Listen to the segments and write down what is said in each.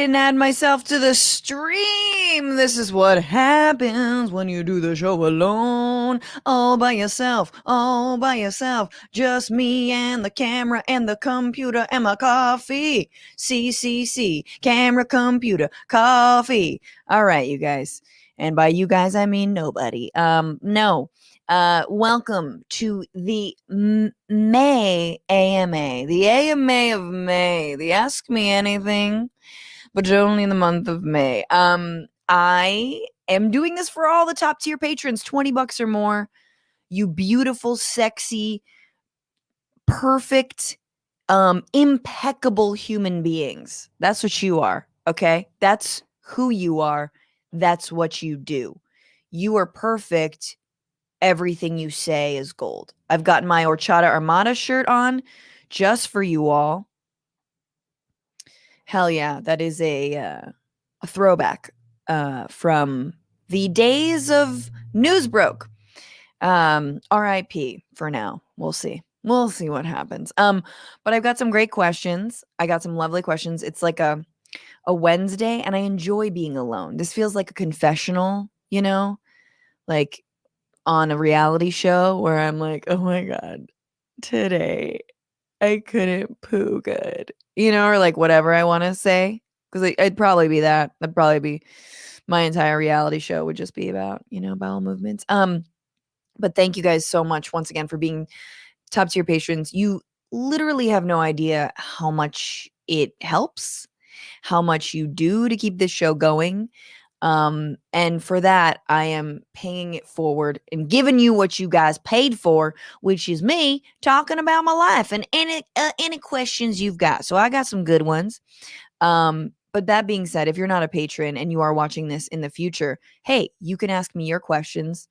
didn't add myself to the stream. This is what happens when you do the show alone. All by yourself, all by yourself. Just me and the camera and the computer and my coffee. C, camera, computer, coffee. All right, you guys. And by you guys, I mean nobody. No. Welcome to the May AMA, the AMA of May, the Ask Me Anything, but only in the month of May. I am doing this for all the top tier patrons, $20 or more. You beautiful, sexy, perfect, impeccable human beings. That's what you are, okay? That's who you are. That's what you do. You are perfect. Everything you say is gold. I've got my Horchata Armada shirt on just for you all. Hell yeah, that is a throwback from the days of Newsbroke. RIP for now. We'll see. We'll see what happens. But I've got some great questions. I got some lovely questions. It's like a Wednesday, and I enjoy being alone. This feels like a confessional, you know? Like on a reality show where I'm like, oh my God, today I couldn't poo good, or like whatever I want to say. Because I'd probably be that. That'd probably be my entire reality show would just be about, bowel movements. But thank you guys so much once again for being top tier patrons. You literally have no idea how much it helps, how much you do to keep this show going. And for that, I am paying it forward and giving you what you guys paid for, which is me talking about my life and any questions you've got. So I got some good ones. But that being said, if you're not a patron and you are watching this in the future, hey, you can ask me your questions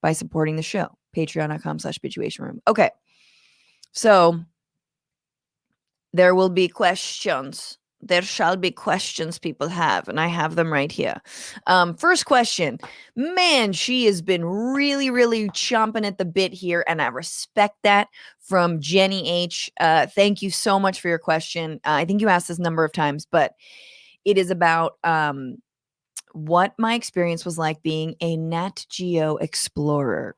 by supporting the show. Patreon.com/Bitchuation Okay. So there will be questions. There shall be questions people have, and I have them right here. First question. Man, she has been really, really chomping at the bit here, and I respect that, from Jenny H. Thank you so much for your question. I think you asked this a number of times, but it is about what my experience was like being a Nat Geo explorer.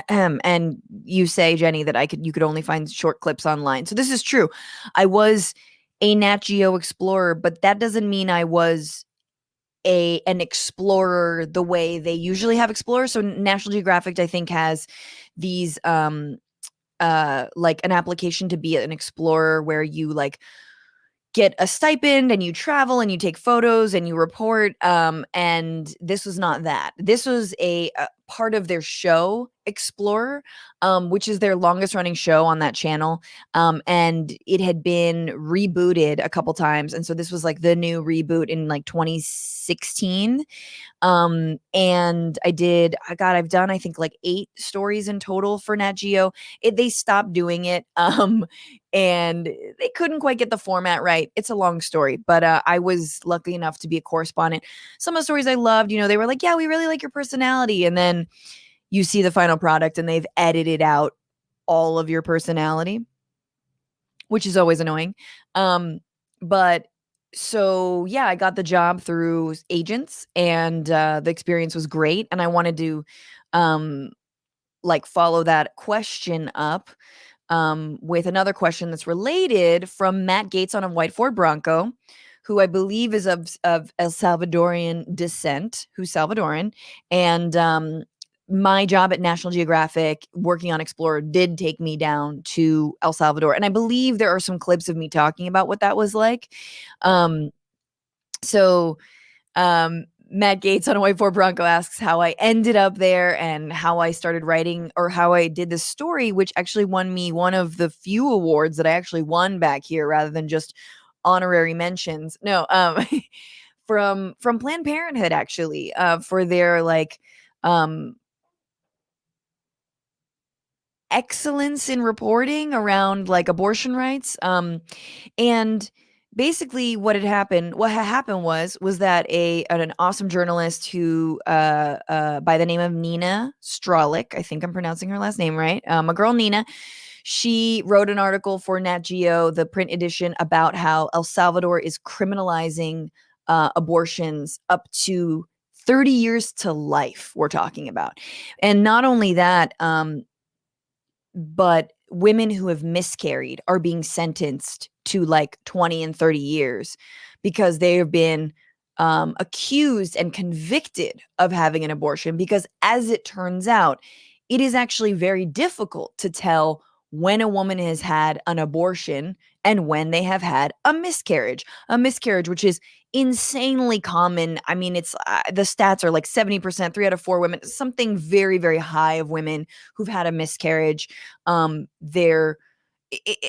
And you say, Jenny, that you could only find short clips online. So this is true. I was a Nat Geo explorer, but that doesn't mean I was an explorer the way they usually have explorers. So National Geographic, I think, has these like an application to be an explorer where you like get a stipend and you travel and you take photos and you report. And this was not that. This was a part of their show, Explorer, which is their longest running show on that channel. And it had been rebooted a couple times. And so this was like the new reboot in like 2016. And I've done, I think, like 8 stories in total for Nat Geo. They stopped doing it. And they couldn't quite get the format right. It's a long story, but I was lucky enough to be a correspondent. Some of the stories I loved, they were like, yeah, we really like your personality. And then you see the final product and they've edited out all of your personality, which is always annoying. But so yeah, I got the job through agents, and the experience was great. And I wanted to follow that question up with another question that's related from Matt Gates on a white Ford Bronco, who I believe is of El Salvadorian descent, who's Salvadoran. And my job at National Geographic working on Explorer did take me down to El Salvador. And I believe there are some clips of me talking about what that was like. So Matt Gates on a white Ford Bronco asks how I ended up there and how I started writing, or how I did this story, which actually won me one of the few awards that I actually won back here rather than just honorary mentions. No, from Planned Parenthood, actually, for their excellence in reporting around abortion rights. And basically what had happened was that an awesome journalist who by the name of Nina Stralick, I think I'm pronouncing her last name right, a girl Nina, she wrote an article for Nat Geo, the print edition, about how El Salvador is criminalizing abortions up to 30 years to life, we're talking about. And not only that, but women who have miscarried are being sentenced to like 20 and 30 years because they have been accused and convicted of having an abortion. Because as it turns out, it is actually very difficult to tell when a woman has had an abortion and when they have had a miscarriage, which is insanely common. I mean, it's the stats are like 70%, 3 out of 4 women, something very, very high of women who've had a miscarriage. There,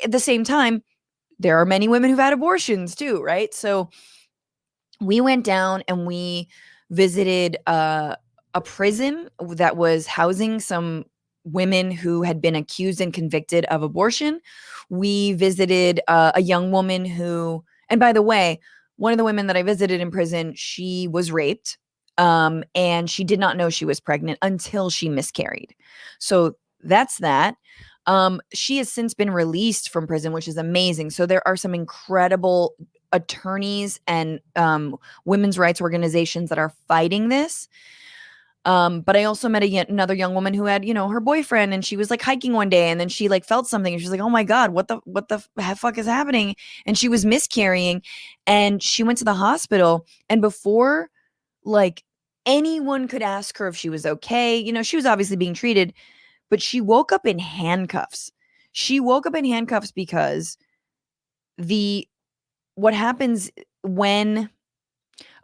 at the same time, there are many women who've had abortions too, right? So we went down and we visited a prison that was housing some women who had been accused and convicted of abortion. We visited a young woman who, and by the way, one of the women that I visited in prison, she was raped, and she did not know she was pregnant until she miscarried. So that's that. She has since been released from prison, which is amazing. So there are some incredible attorneys and women's rights organizations that are fighting this. But I also met another young woman who had, her boyfriend, and she was like hiking one day, and then she like felt something, and she's like, "Oh my God, what the fuck is happening?" And she was miscarrying, and she went to the hospital, and before like anyone could ask her if she was okay, she was obviously being treated, but she woke up in handcuffs. She woke up in handcuffs because the what happens when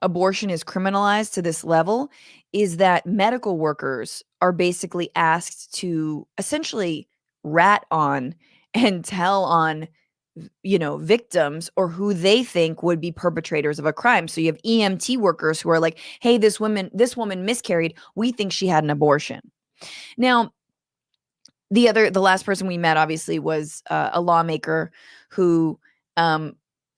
abortion is criminalized to this level is that medical workers are basically asked to essentially rat on and tell on victims or who they think would be perpetrators of a crime. So you have EMT workers who are like, "Hey, this woman miscarried, we think she had an abortion." Now, the last person we met obviously was a lawmaker who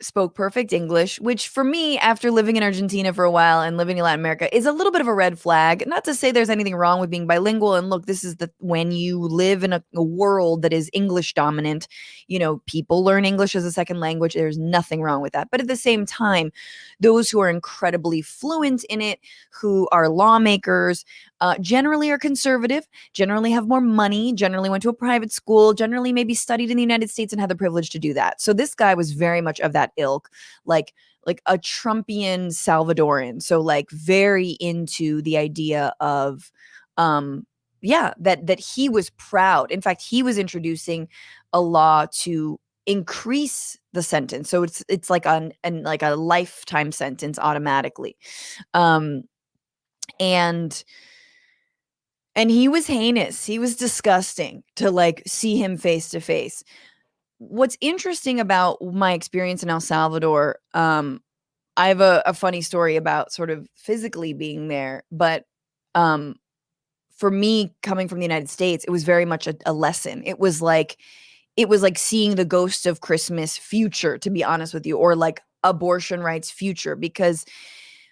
spoke perfect English, which for me, after living in Argentina for a while and living in Latin America, is a little bit of a red flag. Not to say there's anything wrong with being bilingual. And look, this is when you live in a world that is English dominant, people learn English as a second language. There's nothing wrong with that. But at the same time, those who are incredibly fluent in it, who are lawmakers, generally are conservative, generally have more money, generally went to a private school, generally maybe studied in the United States and had the privilege to do that. So this guy was very much of that ilk, like a Trumpian Salvadoran. So like very into the idea of that he was proud. In fact, he was introducing a law to increase the sentence. So it's like like a lifetime sentence automatically. And he was heinous. He was disgusting to like see him face to face. What's interesting about my experience in El Salvador, I have a funny story about sort of physically being there, but for me coming from the United States, it was very much a lesson. It was like seeing the ghost of Christmas future, to be honest with you, or like abortion rights future, because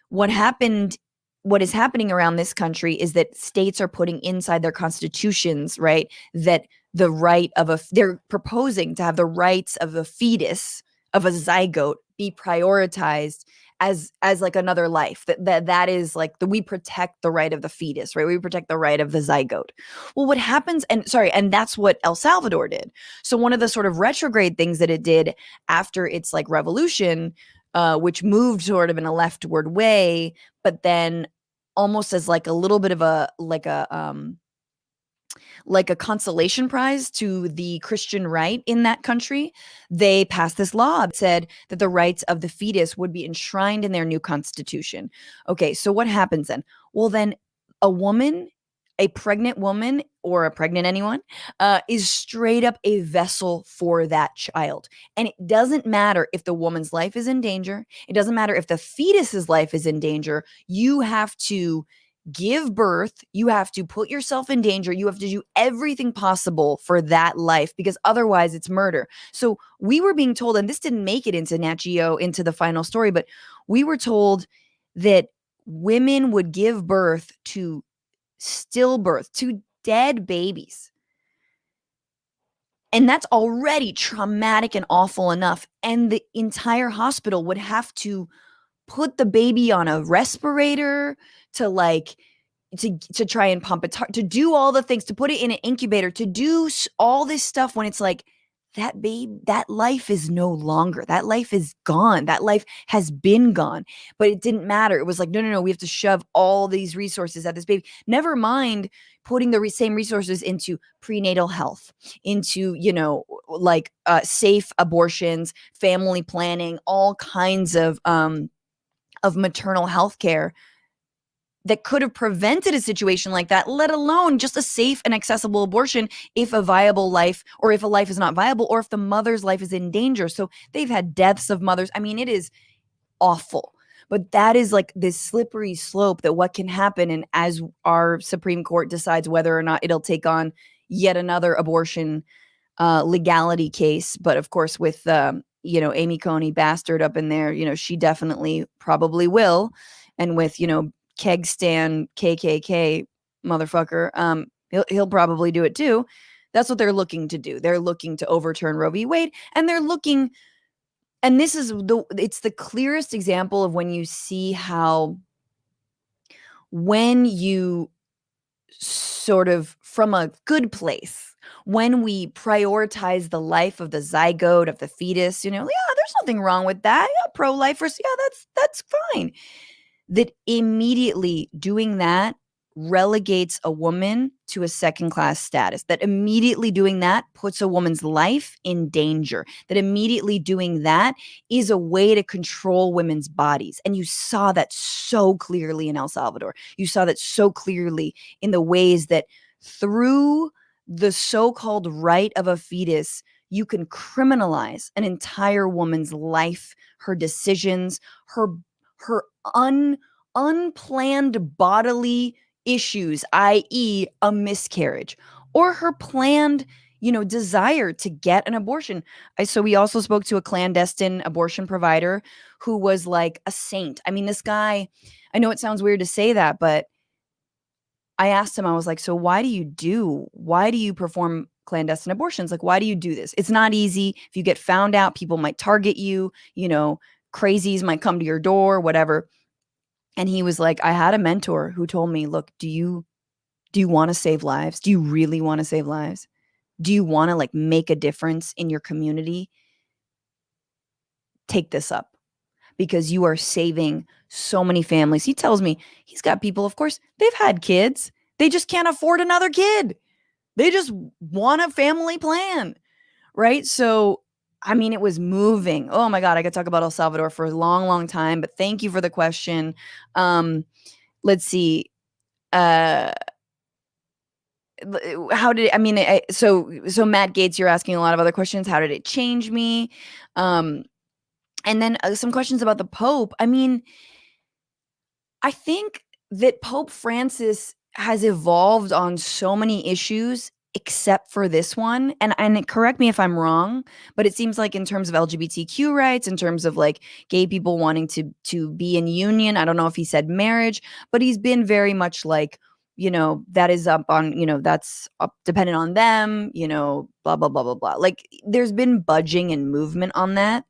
what is happening around this country is that states are putting inside their constitutions, right, that they're proposing to have the rights of a fetus, of a zygote, be prioritized as like another life. That is like we protect the right of the fetus, right? We protect the right of the zygote. Well, what happens, and that's what El Salvador did. So one of the sort of retrograde things that it did after its like revolution, which moved sort of in a leftward way, but then almost as like a little bit of a consolation prize to the Christian right in that country, they passed this law that said that the rights of the fetus would be enshrined in their new constitution. Okay, so what happens then? Well, then a pregnant woman or a pregnant anyone is straight up a vessel for that child. And it doesn't matter if the woman's life is in danger. It doesn't matter if the fetus's life is in danger. You have to give birth. You have to put yourself in danger. You have to do everything possible for that life, because otherwise it's murder. So we were being told, and this didn't make it into Nat Geo, into the final story, but we were told that women would give birth to stillbirth, to dead babies. And that's already traumatic and awful enough. And the entire hospital would have to put the baby on a respirator, to like to try and pump its heart, to do all the things, to put it in an incubator, to do all this stuff, when it's like, that life is no longer, that life is gone, that life has been gone. But it didn't matter. It was like, no, we have to shove all these resources at this baby. Never mind putting the same resources into prenatal health, into, like safe abortions, family planning, all kinds of maternal health care that could have prevented a situation like that, let alone just a safe and accessible abortion if a viable life, or if a life is not viable, or if the mother's life is in danger. So they've had deaths of mothers. I mean, it is awful. But that is like this slippery slope, that what can happen. And as our Supreme Court decides whether or not it'll take on yet another abortion legality case, but of course with Amy Coney Bastard up in there, she definitely probably will. And with keg stand KKK motherfucker, he'll probably do it too. That's what they're looking to do. They're looking to overturn Roe v. Wade, and they're looking, and this is it's the clearest example of when you see how, when you sort of, from a good place, when we prioritize the life of the zygote, of the fetus, yeah, there's nothing wrong with that. Yeah, pro-lifers, yeah, that's fine. That immediately doing that relegates a woman to a second-class status, that immediately doing that puts a woman's life in danger, that immediately doing that is a way to control women's bodies. And you saw that so clearly in El Salvador. You saw that so clearly in the ways that through the so-called right of a fetus, you can criminalize an entire woman's life, her decisions, her unplanned bodily issues, i.e. a miscarriage, or her planned, desire to get an abortion. So we also spoke to a clandestine abortion provider who was like a saint. I mean, this guy, I know it sounds weird to say that, but I asked him, I was like, so why do you perform clandestine abortions? Like, why do you do this? It's not easy. If you get found out, people might target you, crazies might come to your door, whatever. And he was like, I had a mentor who told me, look, do you want to save lives? Do you really want to save lives? Do you want to like make a difference in your community? Take this up, because you are saving so many families. He tells me he's got people, of course, they've had kids. They just can't afford another kid. They just want a family plan, right? So, I mean, it was moving. Oh my God, I could talk about El Salvador for a long, long time, but thank you for the question. Let's see. How did, I mean, so Matt Gates, you're asking a lot of other questions. How did it change me? And then some questions about the Pope. I mean, I think that Pope Francis has evolved on so many issues except for this one. And correct me if I'm wrong, but it seems like in terms of LGBTQ rights, in terms of like gay people wanting to be in union, I don't know if he said marriage, but he's been very much like, that is up on, that's up dependent on them, blah, blah, blah, blah, blah. Like there's been budging and movement on that,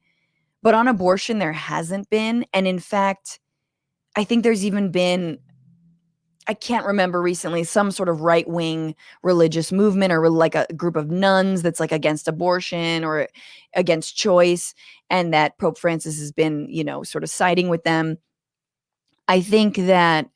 but on abortion, there hasn't been. And in fact, I think there's even been, I can't remember recently, some sort of right-wing religious movement or like a group of nuns that's like against abortion or against choice, and that Pope Francis has been, sort of siding with them. I think that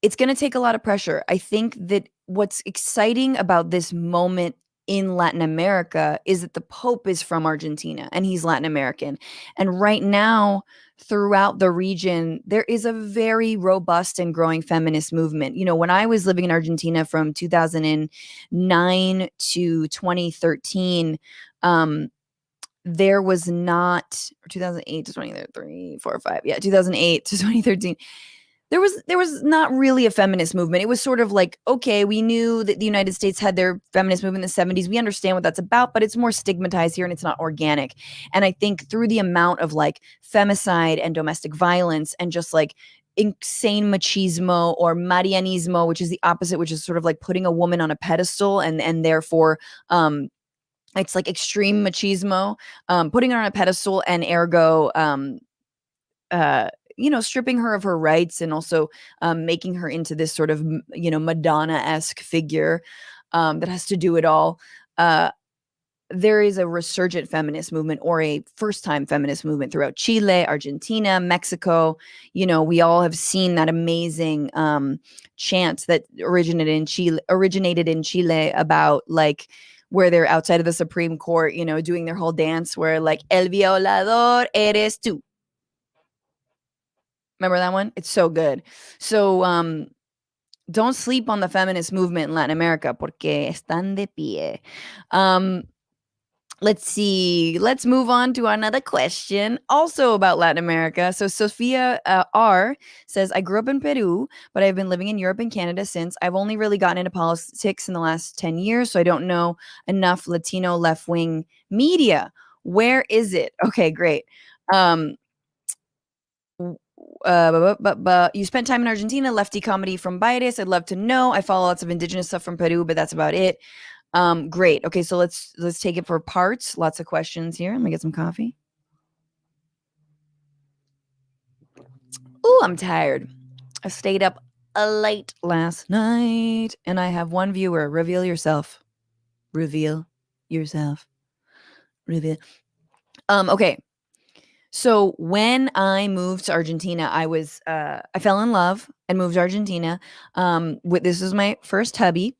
it's going to take a lot of pressure. I think that what's exciting about this moment in Latin America is that the Pope is from Argentina and he's Latin American. And right now, throughout the region, there is a very robust and growing feminist movement. When I was living in Argentina from 2009 to 2013, there was not, or 2008 to 2013, 4 or 5, 2008 to 2013. There was not really a feminist movement. It was sort of like, okay, we knew that the United States had their feminist movement in the 70s. We understand what that's about, but it's more stigmatized here and it's not organic. And I think through the amount of like femicide and domestic violence and just like insane machismo or marianismo, which is the opposite, which is sort of like putting a woman on a pedestal and therefore it's like extreme machismo, putting her on a pedestal and ergo uh, stripping her of her rights and also making her into this sort of, Madonna-esque figure that has to do it all. There is a resurgent feminist movement or a first-time feminist movement throughout Chile, Argentina, Mexico. We all have seen that amazing chant that originated in Chile about like where they're outside of the Supreme Court, doing their whole dance where like el violador eres tú. Remember that one? It's so good. So don't sleep on the feminist movement in Latin America porque están de pie. Let's see. Let's move on to another question, also about Latin America. So Sophia R says, I grew up in Peru, but I've been living in Europe and Canada since. I've only really gotten into politics in the last 10 years, so I don't know enough Latino left-wing media. Where is it? Okay, great. But you spent time in Argentina, lefty comedy from Baires. I'd love to know. I follow lots of indigenous stuff from Peru, but that's about it. Great. Okay, so let's take it for parts. Lots of questions here. Let me get some coffee. Ooh, I'm tired. I stayed up late last night, and I have one viewer. Reveal yourself. Reveal yourself. Reveal. Okay. So when I moved to Argentina, I fell in love and moved to Argentina. This was my first hubby.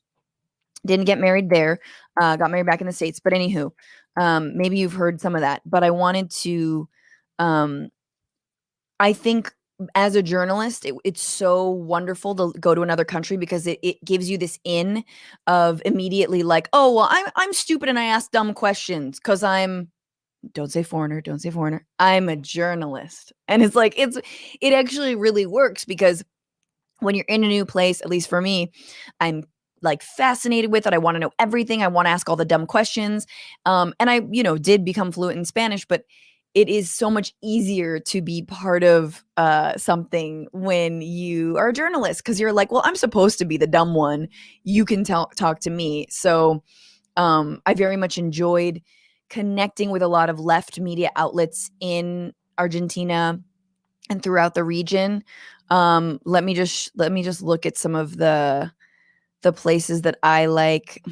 Didn't get married there. Got married back in the States. But anywho, maybe you've heard some of that. But I wanted to. I think as a journalist, it's so wonderful to go to another country because it gives you this in of immediately like, oh well, I'm stupid and I ask dumb questions because I'm. Don't say foreigner. Don't say foreigner. I'm a journalist, and it's like it actually really works because when you're in a new place, at least for me, I'm like fascinated with it. I want to know everything. I want to ask all the dumb questions. And I, did become fluent in Spanish, but it is so much easier to be part of something when you are a journalist because you're like, well, I'm supposed to be the dumb one. You can talk to me. So I very much enjoyed connecting with a lot of left media outlets in Argentina and throughout the region. Let me just look at some of the places that I like.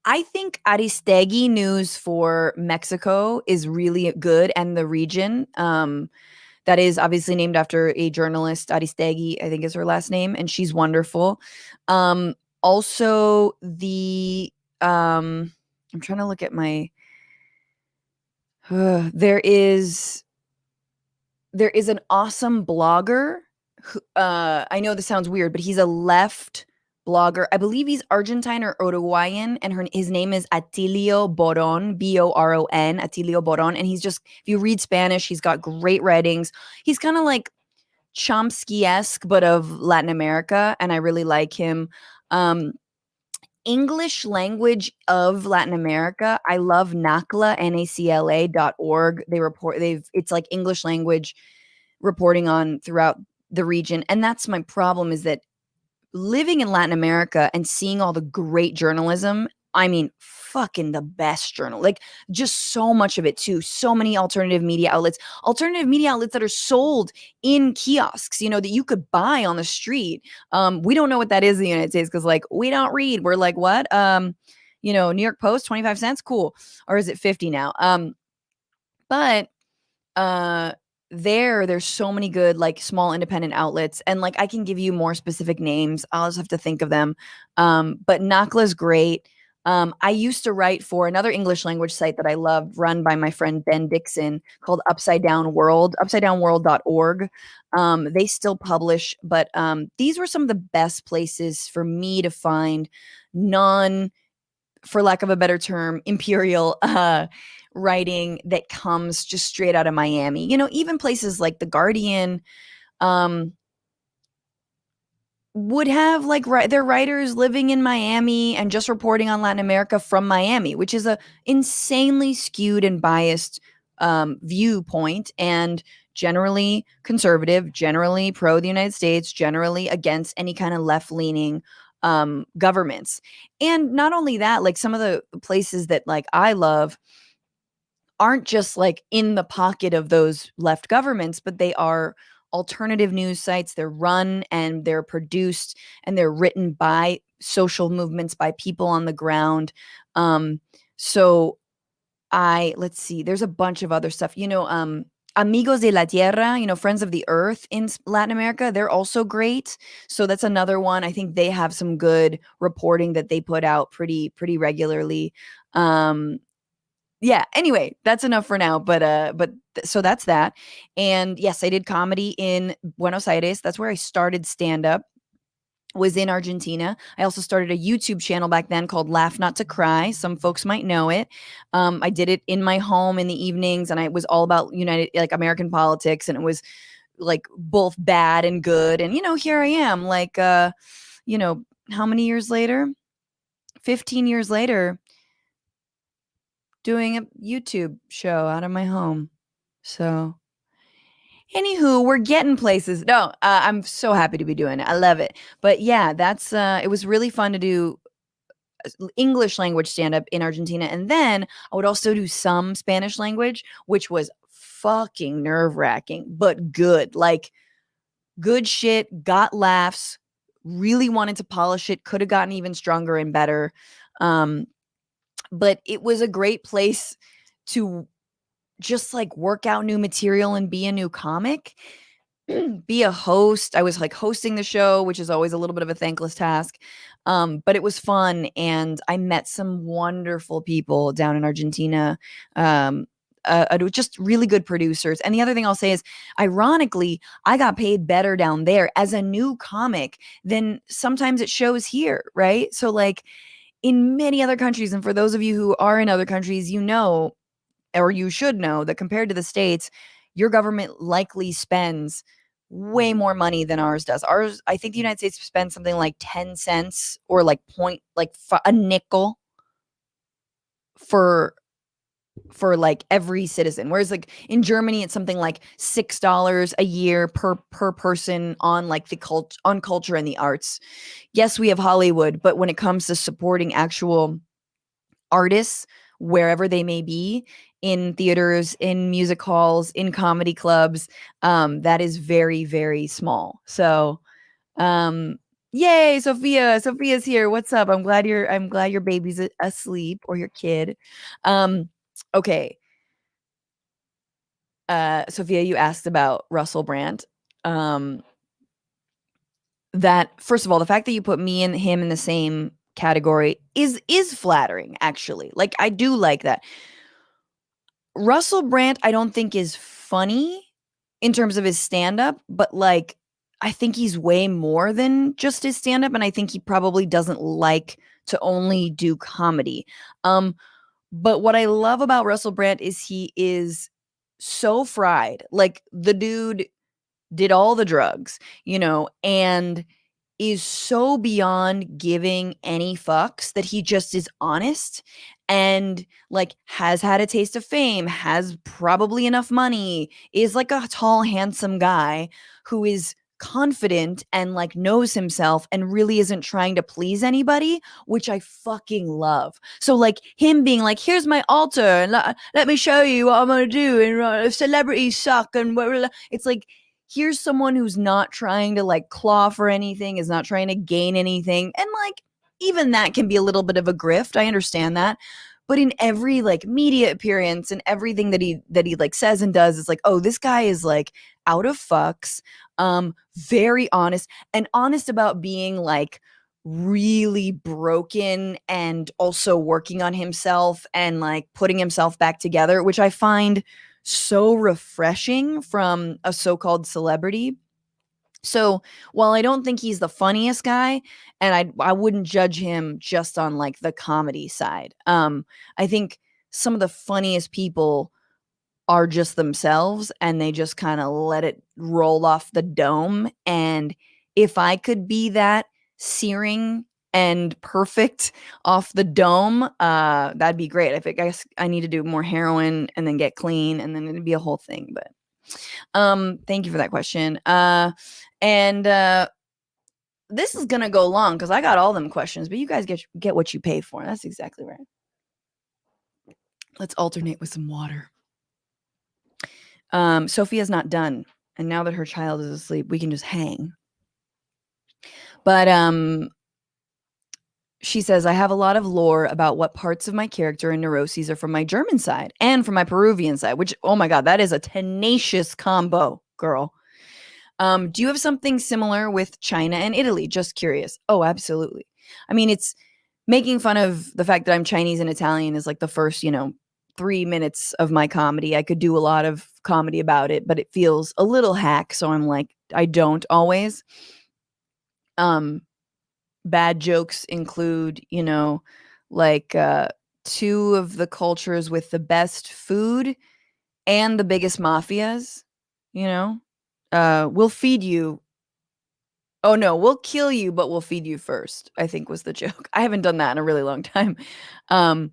I think Aristegui News for Mexico is really good, and the region. That is obviously named after a journalist, Aristegui, I think is her last name, and she's wonderful. Also, I'm trying to look at my. There is an awesome blogger who, I know this sounds weird, but he's a left blogger. I believe he's Argentine or Uruguayan, and his name is Atilio Boron, Boron, Atilio Boron. And he's just, if you read Spanish, he's got great writings. He's kind of like Chomsky-esque, but of Latin America, and I really like him. English language of Latin America. I love NACLA, NACLA.org. It's like English language reporting on throughout the region. And that's my problem, is that living in Latin America and seeing all the great journalism, I mean, fucking the best journal, like just so much of it too. So many alternative media outlets that are sold in kiosks, that you could buy on the street. We don't know what that is in the United States because like we don't read. We're like, what? New York Post, 25 cents. Cool. Or is it 50 now? But there's so many good like small independent outlets, and like I can give you more specific names. I'll just have to think of them. But NACLA's great. I used to write for another English language site that I loved, run by my friend Ben Dixon, called Upside Down World, upsidedownworld.org. They still publish, but these were some of the best places for me to find for lack of a better term, imperial writing that comes just straight out of Miami. Even places like The Guardian would have like their writers living in Miami and just reporting on Latin America from Miami, which is a insanely skewed and biased viewpoint, and generally conservative, generally pro the United States, generally against any kind of left-leaning governments. And not only that, like some of the places that like I love aren't just like in the pocket of those left governments, but they are alternative news sites. They're run and they're produced and they're written by social movements, by people on the ground. So let's see, there's a bunch of other stuff, Amigos de la Tierra, Friends of the Earth in Latin America, they're also great. So that's another one. I think they have some good reporting that they put out pretty regularly. Yeah, anyway, that's enough for now, so that's that. And yes, I did comedy in Buenos Aires. That's where I started stand up, was in Argentina. I also started a YouTube channel back then called Laugh Not to Cry. Some folks might know it. I did it in my home in the evenings, and I was all about American politics, and it was like both bad and good. And here I am, how many years later? 15 years later, doing a YouTube show out of my home. So anywho, we're getting places. No, I'm so happy to be doing it. I love it. But yeah, that's it was really fun to do English language stand up in Argentina. And then I would also do some Spanish language, which was fucking nerve wracking, but good. Like good shit, got laughs, really wanted to polish it, could have gotten even stronger and better. But it was a great place to just like work out new material and be a new comic. Be a host. I was like hosting the show, which is always a little bit of a thankless task. But it was fun. And I met some wonderful people down in Argentina. Just really good producers. And the other thing I'll say is, ironically, I got paid better down there as a new comic than sometimes it shows here. Right. So like in many other countries, and for those of you who are in other countries, or you should know that compared to the States, your government likely spends way more money than ours does. Ours, I think the United States spends something like 10 cents or like a nickel for like every citizen. Whereas like in Germany, it's something like $6 a year per person on like on culture and the arts. Yes, we have Hollywood, but when it comes to supporting actual artists, wherever they may be, in theaters, in music halls, in comedy clubs, that is very, very small. So, yay, Sophia! Sophia's here. What's up? I'm glad your baby's asleep, or your kid. Okay. Sophia, you asked about Russell Brand. That first of all, the fact that you put me and him in the same category is flattering, actually. Like I do like that. Russell Brand, I don't think is funny in terms of his stand-up, but like I think he's way more than just his stand-up, and I think he probably doesn't like to only do comedy. But what I love about Russell Brand is he is so fried. Like the dude did all the drugs, and is so beyond giving any fucks that he just is honest and like has had a taste of fame, has probably enough money, is like a tall, handsome guy who is confident and like knows himself and really isn't trying to please anybody, which I fucking love. So like him being like, here's my altar and let me show you what I'm gonna do, and celebrities suck, and it's like, here's someone who's not trying to like claw for anything, is not trying to gain anything. And like, even that can be a little bit of a grift. I understand that. But in every like media appearance and everything that he like says and does, it's like, oh, this guy is like out of fucks, very honest, and honest about being like really broken and also working on himself and like putting himself back together, which I find so refreshing from a so-called celebrity. So while I don't think he's the funniest guy, and I wouldn't judge him just on like the comedy side, I think some of the funniest people are just themselves, and they just kind of let it roll off the dome. And if I could be that searing and perfect off the dome, that'd be great. I think I need to do more heroin and then get clean, and then it'd be a whole thing. But thank you for that question. And this is gonna go long because I got all them questions, but you guys get what you pay for. That's exactly right. Let's alternate with some water. Sophia's not done, and now that her child is asleep, we can just hang. But she says, I have a lot of lore about what parts of my character and neuroses are from my German side and from my Peruvian side, which, oh my God, that is a tenacious combo, girl. Do you have something similar with China and Italy? Just curious. Oh, absolutely. I mean, it's making fun of the fact that I'm Chinese and Italian is like the first, 3 minutes of my comedy. I could do a lot of comedy about it, but it feels a little hack. So I'm like, I don't always. Bad jokes include, like two of the cultures with the best food and the biggest mafias, we'll feed you. Oh no, we'll kill you, but we'll feed you first, I think was the joke. I haven't done that in a really long time. Um,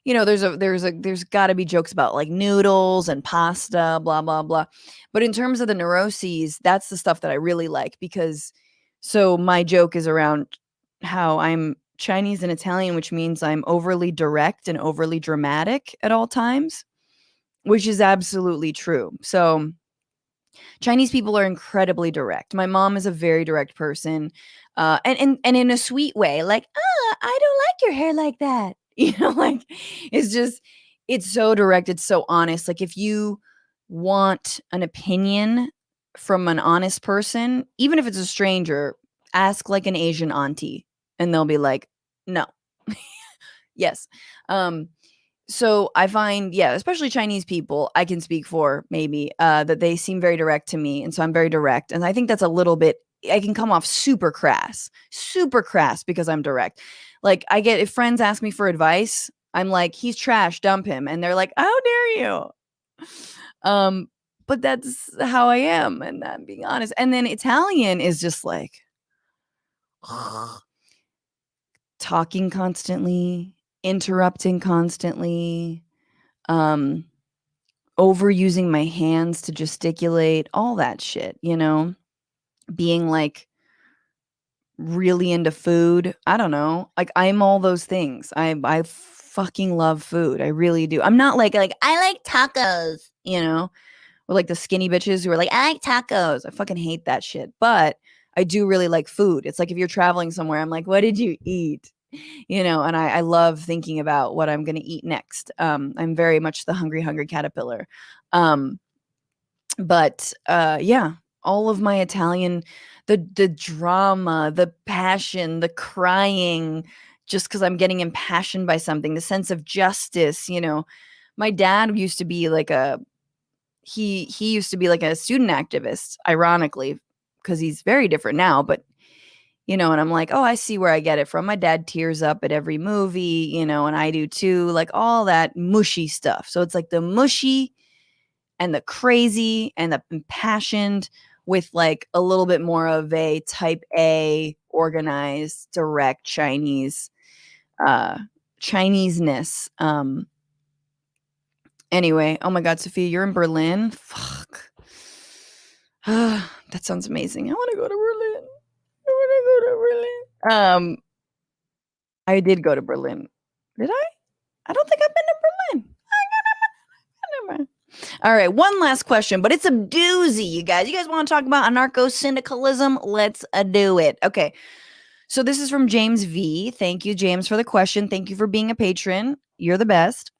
there's got to be jokes about like noodles and pasta, blah blah blah. But in terms of the neuroses, that's the stuff that I really like because so my joke is around how I'm Chinese and Italian, which means I'm overly direct and overly dramatic at all times, which is absolutely true. So Chinese people are incredibly direct. My mom is a very direct person, and in a sweet way, like, I don't like your hair like that. Like it's so direct, it's so honest. Like if you want an opinion from an honest person, even if it's a stranger, ask like an Asian auntie, and they'll be like, no, yes. So I find, yeah, especially Chinese people, I can speak for maybe, that they seem very direct to me. And so I'm very direct. And I think that's a little bit, I can come off super crass because I'm direct. Like if friends ask me for advice, I'm like, he's trash, dump him. And they're like, how dare you? But that's how I am. And I'm being honest. And then Italian is just like talking constantly, interrupting constantly, overusing my hands to gesticulate, all that shit, being like really into food. I don't know. Like I'm all those things. I fucking love food. I really do. I'm not like I like tacos, or like the skinny bitches who are like, I like tacos. I fucking hate that shit. But I do really like food. It's like if you're traveling somewhere, I'm like, what did you eat? And I love thinking about what I'm going to eat next. I'm very much the hungry caterpillar. But yeah, all of my Italian, the drama, the passion, the crying, just because I'm getting impassioned by something, the sense of justice. My dad used to be like he used to be like a student activist, ironically, because he's very different now, but and I'm like, oh, I see where I get it from. My dad tears up at every movie, and I do too, like all that mushy stuff. So it's like the mushy and the crazy and the impassioned with like a little bit more of a type A, organized, direct Chineseness. Anyway, oh my God, Sophia, you're in Berlin? Fuck. That sounds amazing. I want to go to Berlin. I did go to Berlin. Did I? I don't think I've been to Berlin. All right, one last question, but it's a doozy, you guys. You guys want to talk about anarcho-syndicalism? Let's do it. Okay, so this is from James V. Thank you, James, for the question. Thank you for being a patron. You're the best.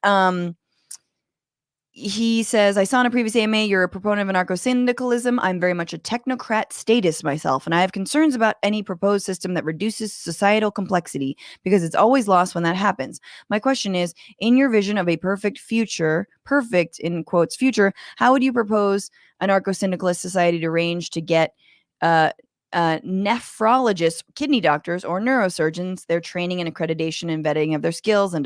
He says, I saw in a previous AMA, you're a proponent of anarcho-syndicalism. I'm very much a technocrat statist myself, and I have concerns about any proposed system that reduces societal complexity because it's always lost when that happens. My question is, in your vision of a perfect in quotes, future, how would you propose anarcho-syndicalist society to arrange to get nephrologists, kidney doctors, or neurosurgeons, their training and accreditation and vetting of their skills and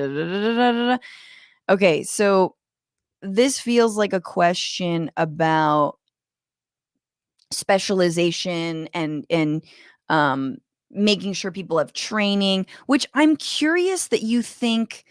Okay, so this feels like a question about specialization and making sure people have training, which I'm curious that you think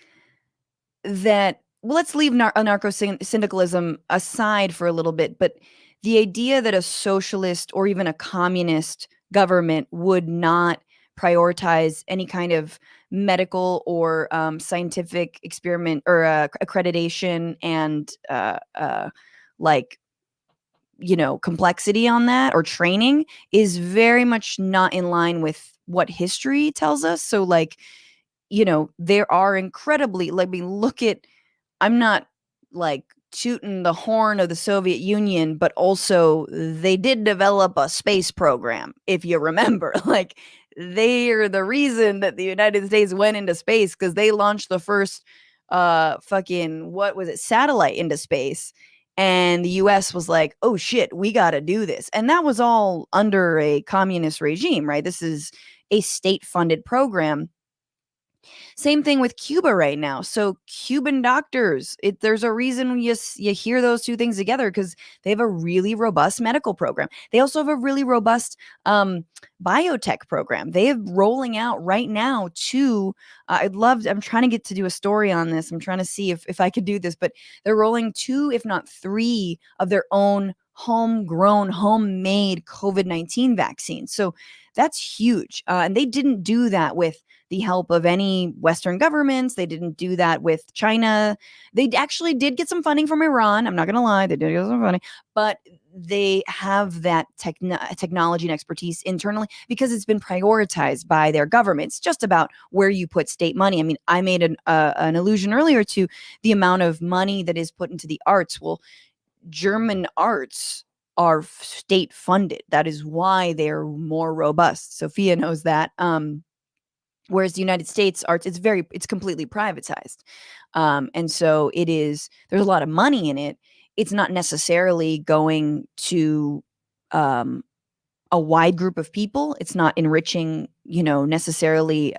that, well, let's leave anarcho-syndicalism aside for a little bit, but the idea that a socialist or even a communist government would not prioritize any kind of medical or scientific experiment or accreditation and like complexity on that or training is very much not in line with what history tells us. So like, there are incredibly, like, I mean, look at, I'm not like tooting the horn of the Soviet Union, but also they did develop a space program, if you remember. Like, they are the reason that the United States went into space, because they launched the first fucking, what was it, satellite into space. And the US was like, oh shit, we got to do this. And that was all under a communist regime, right? This is a state funded program. Same thing with Cuba right now. So Cuban doctors, there's a reason you hear those two things together, because they have a really robust medical program. They also have a really robust biotech program. They have rolling out right now I'm trying to get to do a story on this. I'm trying to see if I could do this, but they're rolling 2, if not 3 of their own homegrown, homemade COVID-19 vaccines. So that's huge. And they didn't do that with the help of any Western governments. They didn't do that with China. They actually did get some funding from Iran. I'm not going to lie. They did get some funding, but they have that technology and expertise internally because it's been prioritized by their government. It's just about where you put state money. I mean, I made an allusion earlier to the amount of money that is put into the arts. Well, German arts are state funded. That is why they're more robust. Sophia knows that. Whereas the United States arts, it's completely privatized. And so there's a lot of money in it. It's not necessarily going to a wide group of people. It's not enriching, necessarily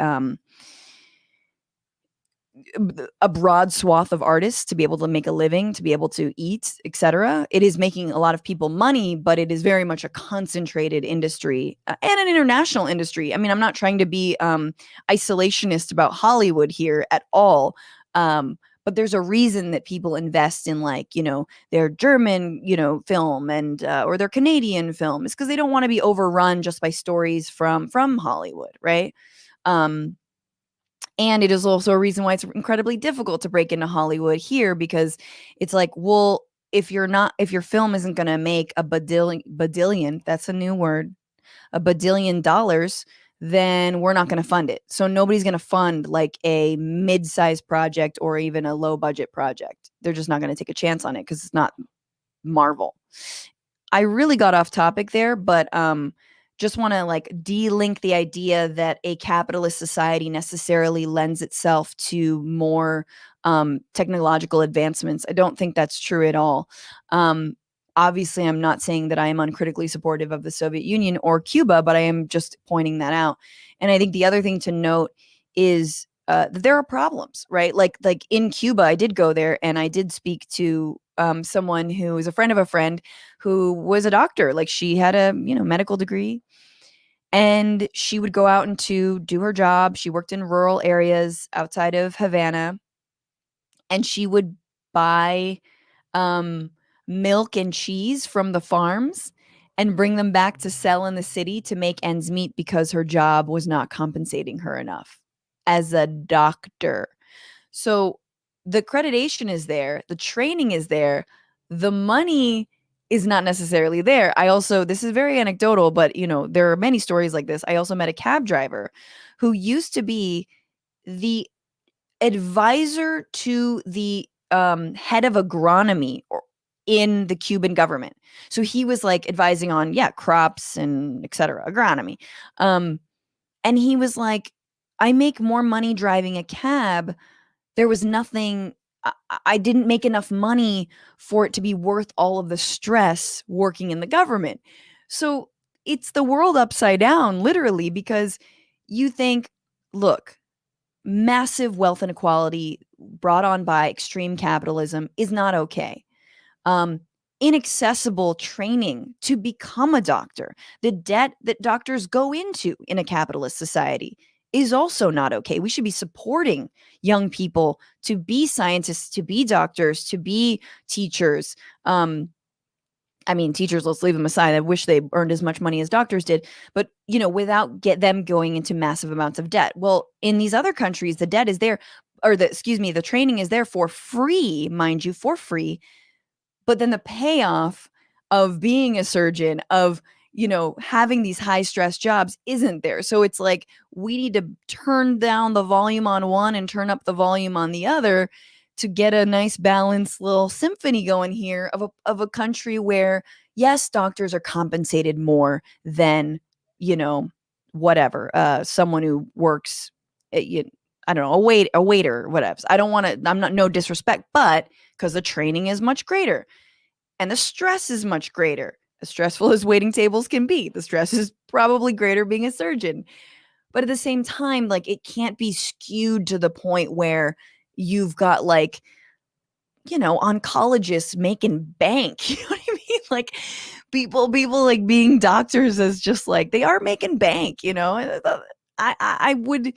a broad swath of artists to be able to make a living, to be able to eat, etc. It is making a lot of people money, but it is very much a concentrated industry and an international industry. I mean, I'm not trying to be isolationist about Hollywood here at all. But there's a reason that people invest in, like, their German, film and or their Canadian film. It's because they don't want to be overrun just by stories from Hollywood, right? And it is also a reason why it's incredibly difficult to break into Hollywood here, because it's like, well, if your film isn't going to make a badillion, that's a new word, a badillion dollars, then we're not going to fund it. So nobody's going to fund like a mid-sized project or even a low budget project. They're just not going to take a chance on it because it's not Marvel. I really got off topic there, but just want to like de-link the idea that a capitalist society necessarily lends itself to more technological advancements. I don't think that's true at all. Obviously, I'm not saying that I am uncritically supportive of the Soviet Union or Cuba, but I am just pointing that out. And I think the other thing to note is that there are problems, right? Like in Cuba, I did go there and I did speak to someone who is a friend of a friend who was a doctor. Like, she had a medical degree, and she would go out and to do her job. She worked in rural areas outside of Havana, and she would buy milk and cheese from the farms and bring them back to sell in the city to make ends meet, because her job was not compensating her enough as a doctor. So the accreditation is there, the training is there, the money is not necessarily there. This is very anecdotal, but there are many stories like this. I also met a cab driver who used to be the advisor to the head of agronomy in the Cuban government. So he was like advising on, crops and etc. agronomy. And he was like, I make more money driving a cab. There was nothing, I didn't make enough money for it to be worth all of the stress working in the government. So it's the world upside down, literally, because you think, look, massive wealth inequality brought on by extreme capitalism is not okay. Inaccessible training to become a doctor, the debt that doctors go into in a capitalist society is also not okay. We should be supporting young people to be scientists, to be doctors, to be teachers. I mean, teachers, let's leave them aside. I wish they earned as much money as doctors did, but without get them going into massive amounts of debt. Well, in these other countries, the debt is there, or the training is there for free, mind you, for free. But then the payoff of being a surgeon, of having these high stress jobs isn't there. So it's like we need to turn down the volume on one and turn up the volume on the other to get a nice balanced little symphony going here of a country where, yes, doctors are compensated more than, whatever, someone who works I don't know, a waiter, whatever. I'm not, no disrespect, but because the training is much greater and the stress is much greater. As stressful as waiting tables can be, the stress is probably greater being a surgeon. But at the same time, like, it can't be skewed to the point where you've got, like, oncologists making bank. You know what I mean? Like, people like being doctors as just like they are making bank. I would,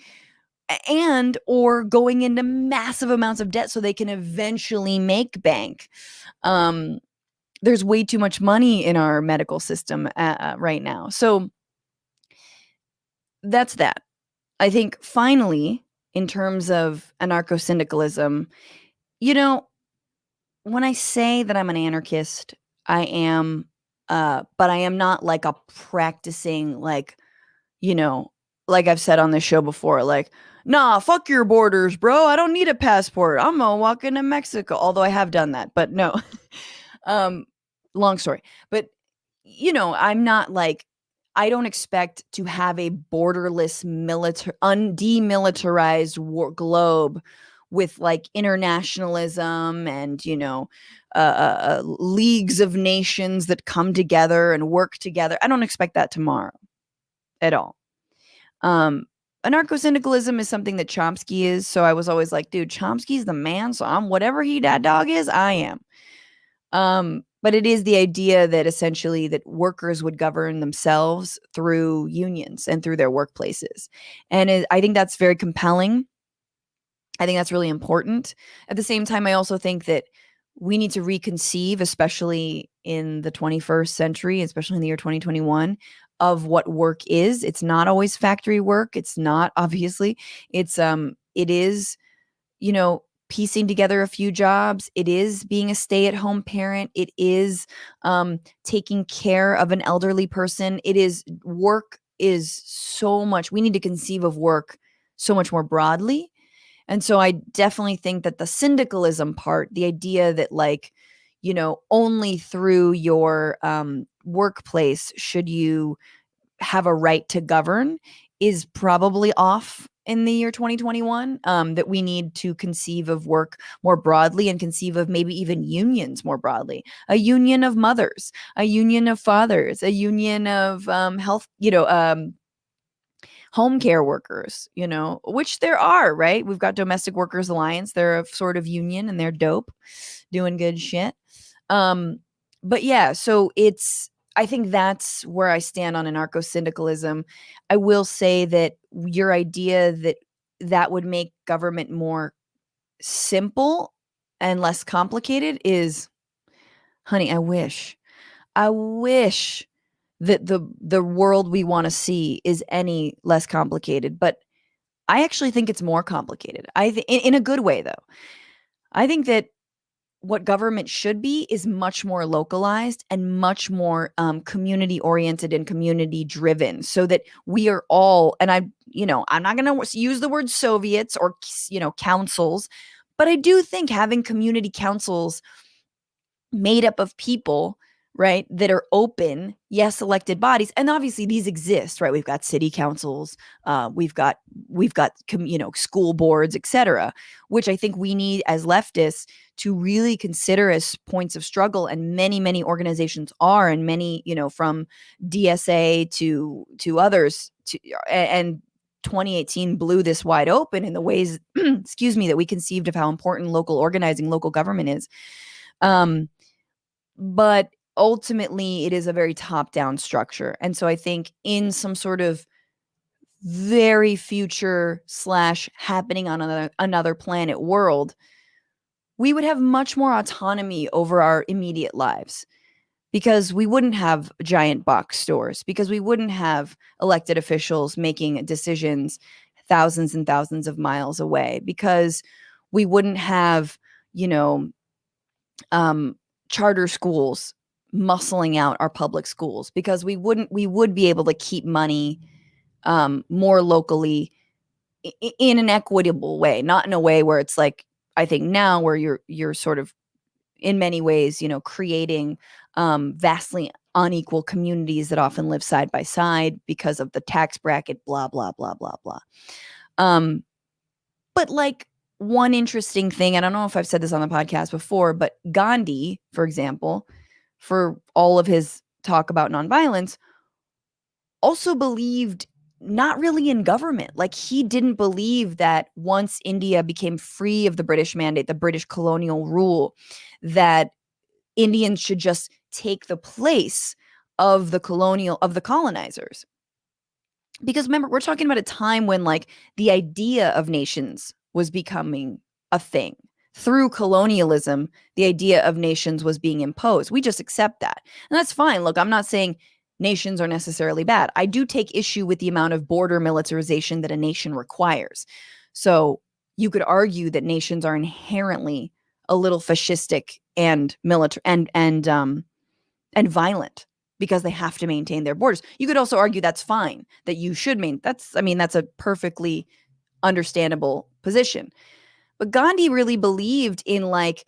and or going into massive amounts of debt so they can eventually make bank. There's way too much money in our medical system right now. So that's that. I think finally, in terms of anarcho-syndicalism, when I say that I'm an anarchist, I am, but I am not like a practicing, like, you know, like I've said on this show before, like, nah, fuck your borders, bro. I don't need a passport. I'm gonna walk into Mexico. Although I have done that, but no. um, Long story. But I'm not like, I don't expect to have a borderless demilitarized globe with like internationalism and leagues of nations that come together and work together. I don't expect that tomorrow at all. um Anarcho-syndicalism is something that Chomsky is, so I was always like, dude, Chomsky's the man, so I'm whatever that dog is, I am. But it is the idea that essentially that workers would govern themselves through unions and through their workplaces. And I think that's very compelling. I think that's really important. At the same time, I also think that we need to reconceive, especially in the 21st century, especially in the year 2021, of what work is. It's not always factory work. It's not, obviously. It is, piecing together a few jobs. It is being a stay-at-home parent. It is taking care of an elderly person. It is, work is so much. We need to conceive of work so much more broadly. And so I definitely think that the syndicalism part, the idea that, like, only through your workplace should you have a right to govern, is probably off in the year 2021. That we need to conceive of work more broadly and conceive of maybe even unions more broadly. A union of mothers, a union of fathers, a union of health, home care workers, which there are, right? We've got Domestic Workers Alliance. They're a sort of union and they're dope, doing good shit. But yeah, so I think that's where I stand on anarcho-syndicalism. I will say that your idea that would make government more simple and less complicated is, honey, I wish that the world we want to see is any less complicated, but I actually think it's more complicated. In a good way, though. I think that what government should be is much more localized and much more community oriented and community driven, so that we are all, and I'm not going to use the word Soviets or councils, but I do think having community councils made up of people, right, that are open, yes, elected bodies, and obviously these exist, right? We've got city councils, we've got school boards, etc., which I think we need as leftists to really consider as points of struggle, and many organizations are, and many, from DSA to others, and 2018 blew this wide open in the ways excuse me, that we conceived of how important local organizing, local government is. But ultimately, it is a very top-down structure. And so I think in some sort of very future / happening on another planet world, we would have much more autonomy over our immediate lives. because we wouldn't have giant box stores, because we wouldn't have elected officials making decisions thousands and thousands of miles away, because we wouldn't have, you know, charter schools muscling out our public schools, because we would be able to keep money more locally in an equitable way, not in a way where it's like, I think now where you're sort of in many ways, creating vastly unequal communities that often live side by side because of the tax bracket, blah, blah, blah, blah, blah. But like, one interesting thing, I don't know if I've said this on the podcast before, but Gandhi, for example, for all of his talk about nonviolence, also believed not really in government. Like, he didn't believe that once India became free of the British mandate, the British colonial rule, that Indians should just take the place of the colonizers. Because remember, we're talking about a time when like the idea of nations was becoming a thing. Through colonialism, the idea of nations was being imposed. We just accept that. And that's fine. Look, I'm not saying nations are necessarily bad. I do take issue with the amount of border militarization that a nation requires. So you could argue that nations are inherently a little fascistic and military and violent, because they have to maintain their borders. You could also argue that's fine, that you should that's a perfectly understandable position. But Gandhi really believed in like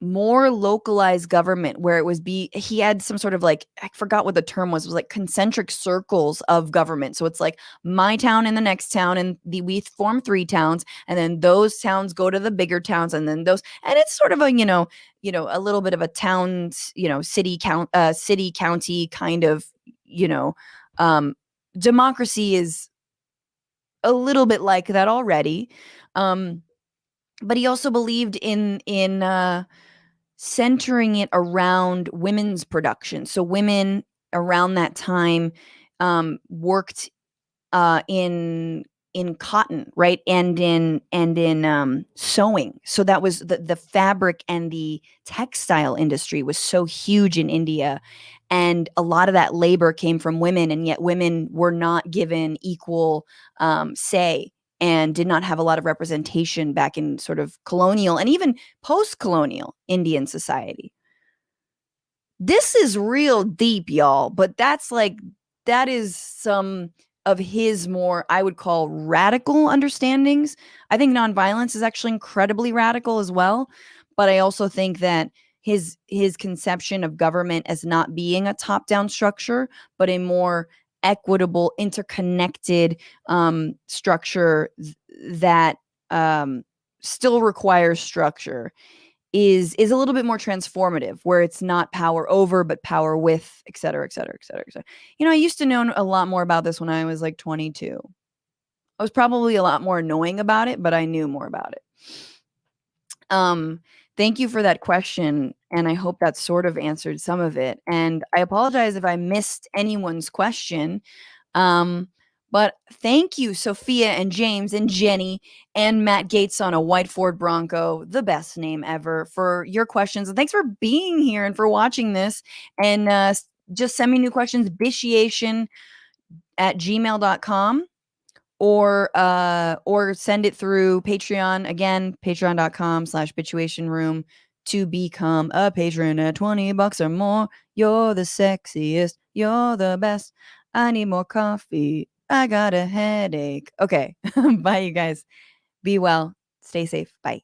more localized government, where he had some sort of like, I forgot what the term was. It was like concentric circles of government. So it's like my town and the next town, and we form 3 towns, and then those towns go to the bigger towns, and then those, and it's sort of a, a little bit of a town, city county kind of, democracy is a little bit like that already. But he also believed in centering it around women's production. So women around that time worked in cotton, right, and in sewing. So that was the fabric and the textile industry was so huge in India, and a lot of that labor came from women, and yet women were not given equal say, and did not have a lot of representation back in sort of colonial and even post-colonial Indian society. This is real deep, y'all, but that is some of his more, I would call, radical understandings. I think nonviolence is actually incredibly radical as well, but I also think that his conception of government as not being a top-down structure, but a more equitable, interconnected structure that still requires structure, is a little bit more transformative, where it's not power over, but power with, et cetera, et cetera, et cetera, et cetera. I used to know a lot more about this when I was like 22. I was probably a lot more annoying about it, but I knew more about it. Thank you for that question, and I hope that sort of answered some of it. And I apologize if I missed anyone's question. But thank you, Sophia and James and Jenny and Matt Gates on a white Ford Bronco, the best name ever, for your questions. And thanks for being here and for watching this. And just send me new questions, bitiation@gmail.com, or send it through Patreon. Again, patreon.com/bituationroom to become a patron at $20 or more. You're the sexiest. You're the best. I need more coffee. I got a headache. Okay. Bye, you guys. Be well. Stay safe. Bye.